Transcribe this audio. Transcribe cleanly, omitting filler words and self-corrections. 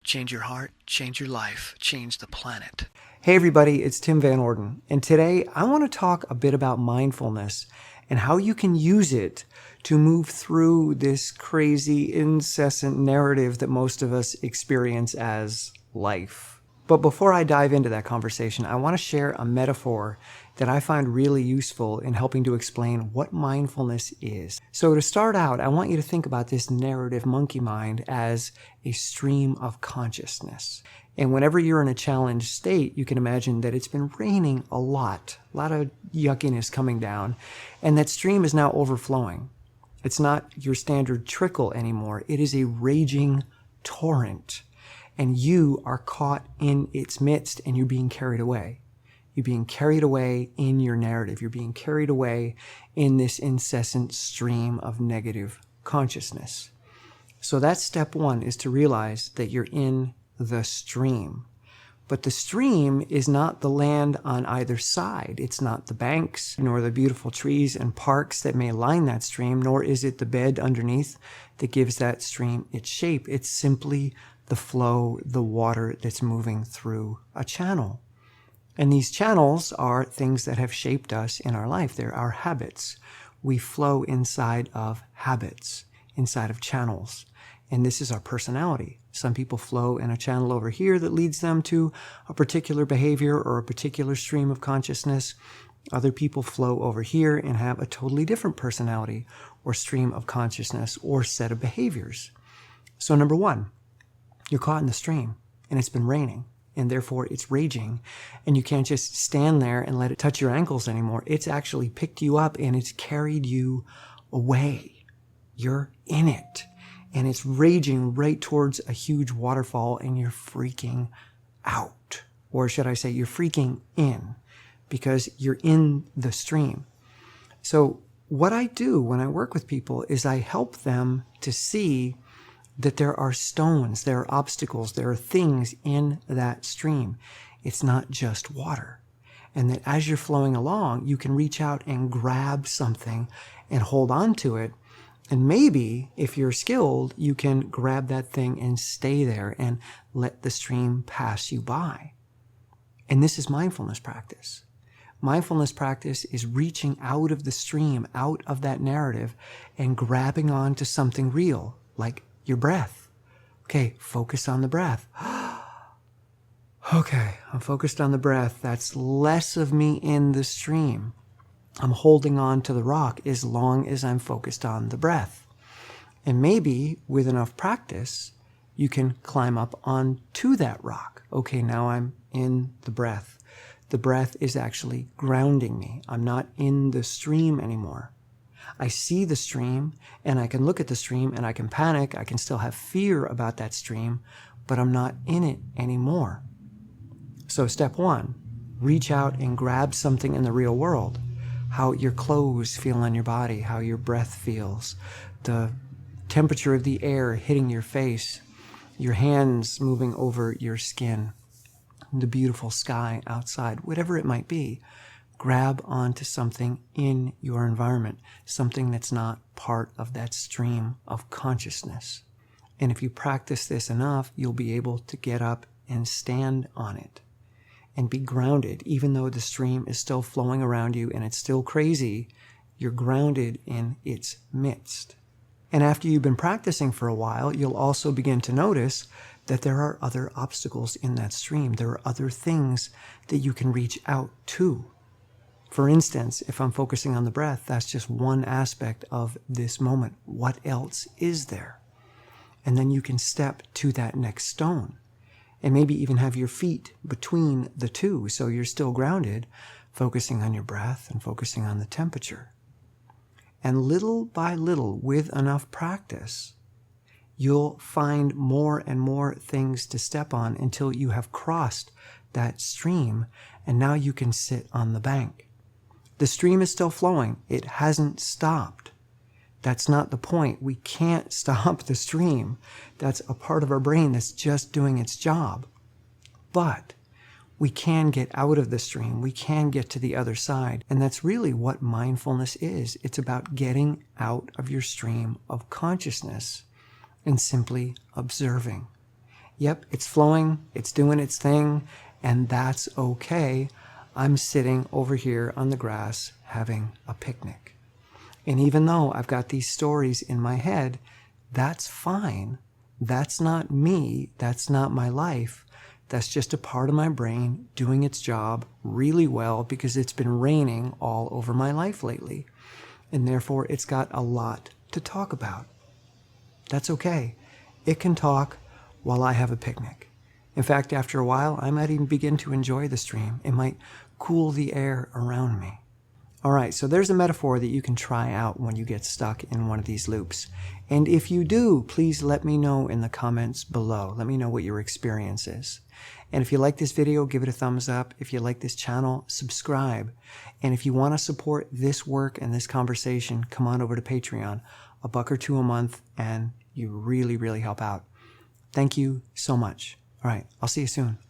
Change your heart, change your life, change the planet. Hey everybody, it's Tim Van Orden, and today I want to talk a bit about mindfulness and how you can use it to move through this crazy, incessant narrative that most of us experience as life. But before I dive into that conversation, I want to share a metaphor that I find really useful in helping to explain what mindfulness is. So to start out, I want you to think about this narrative monkey mind as a stream of consciousness. And whenever you're in a challenged state, you can imagine that it's been raining a lot of yuckiness coming down, and that stream is now overflowing. It's not your standard trickle anymore. It is a raging torrent, and you are caught in its midst, and you're being carried away. You're being carried away in your narrative. You're being carried away in this incessant stream of negative consciousness. So that's step one, is to realize that you're in the stream. But the stream is not the land on either side. It's not the banks, nor the beautiful trees and parks that may line that stream, nor is it the bed underneath that gives that stream its shape. It's simply the flow, the water that's moving through a channel. And these channels are things that have shaped us in our life. They're our habits. We flow inside of habits, inside of channels. And this is our personality. Some people flow in a channel over here that leads them to a particular behavior or a particular stream of consciousness. Other people flow over here and have a totally different personality or stream of consciousness or set of behaviors. So number one, you're caught in the stream and it's been raining and therefore it's raging, and you can't just stand there and let it touch your ankles anymore. It's actually picked you up and it's carried you away. You're in it. And it's raging right towards a huge waterfall, and you're freaking out. Or should I say, you're freaking in, because you're in the stream. So what I do when I work with people is I help them to see that there are stones, there are obstacles, there are things in that stream. It's not just water. And that as you're flowing along, you can reach out and grab something and hold on to it. And maybe, if you're skilled, you can grab that thing and stay there and let the stream pass you by. And this is mindfulness practice. Mindfulness practice is reaching out of the stream, out of that narrative, and grabbing on to something real, like your breath. Okay, focus on the breath. Okay, I'm focused on the breath. That's less of me in the stream. I'm holding on to the rock as long as I'm focused on the breath. And maybe with enough practice, you can climb up onto that rock. Okay, now I'm in the breath. The breath is actually grounding me. I'm not in the stream anymore. I see the stream and I can look at the stream and I can panic. I can still have fear about that stream, but I'm not in it anymore. So step one, reach out and grab something in the real world. How your clothes feel on your body, how your breath feels, the temperature of the air hitting your face, your hands moving over your skin, the beautiful sky outside, whatever it might be. Grab onto something in your environment, something that's not part of that stream of consciousness. And if you practice this enough, you'll be able to get up and stand on it and be grounded. Even though the stream is still flowing around you and it's still crazy, you're grounded in its midst. And after you've been practicing for a while, you'll also begin to notice that there are other obstacles in that stream. There are other things that you can reach out to. For instance, if I'm focusing on the breath, that's just one aspect of this moment. What else is there? And then you can step to that next stone. And maybe even have your feet between the two, so you're still grounded, focusing on your breath and focusing on the temperature. And little by little, with enough practice, you'll find more and more things to step on until you have crossed that stream, and now you can sit on the bank. The stream is still flowing. It hasn't stopped. That's not the point. We can't stop the stream. That's a part of our brain that's just doing its job. But we can get out of the stream. We can get to the other side. And that's really what mindfulness is. It's about getting out of your stream of consciousness and simply observing. Yep, it's flowing, it's doing its thing, and that's okay. I'm sitting over here on the grass having a picnic. And even though I've got these stories in my head, that's fine. That's not me. That's not my life. That's just a part of my brain doing its job really well because it's been raining all over my life lately. And therefore, it's got a lot to talk about. That's okay. It can talk while I have a picnic. In fact, after a while, I might even begin to enjoy the stream. It might cool the air around me. All right, so there's a metaphor that you can try out when you get stuck in one of these loops. And if you do, please let me know in the comments below. Let me know what your experience is. And if you like this video, give it a thumbs up. If you like this channel, subscribe. And if you want to support this work and this conversation, come on over to Patreon. $1 or $2 a month, and you really, really help out. Thank you so much. All right, I'll see you soon.